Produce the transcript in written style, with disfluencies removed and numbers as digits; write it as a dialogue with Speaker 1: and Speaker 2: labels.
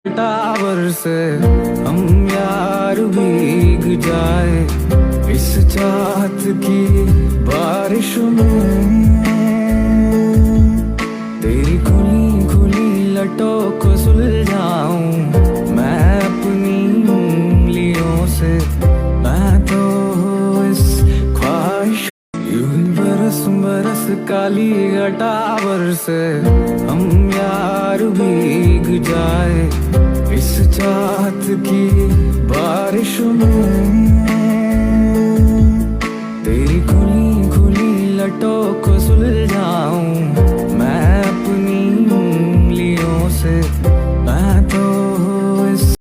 Speaker 1: Tower से हम यार भीग जाए इस चाहत की बारिश में। तेरी खुली खुली लटों को सुलझाऊं मैं अपनी उंगलियों से। मैं तो इस ख्वाहिश यूं ही बरस बरस काली टावर से हम यार भीग जाए इस चाहत की बारिश में।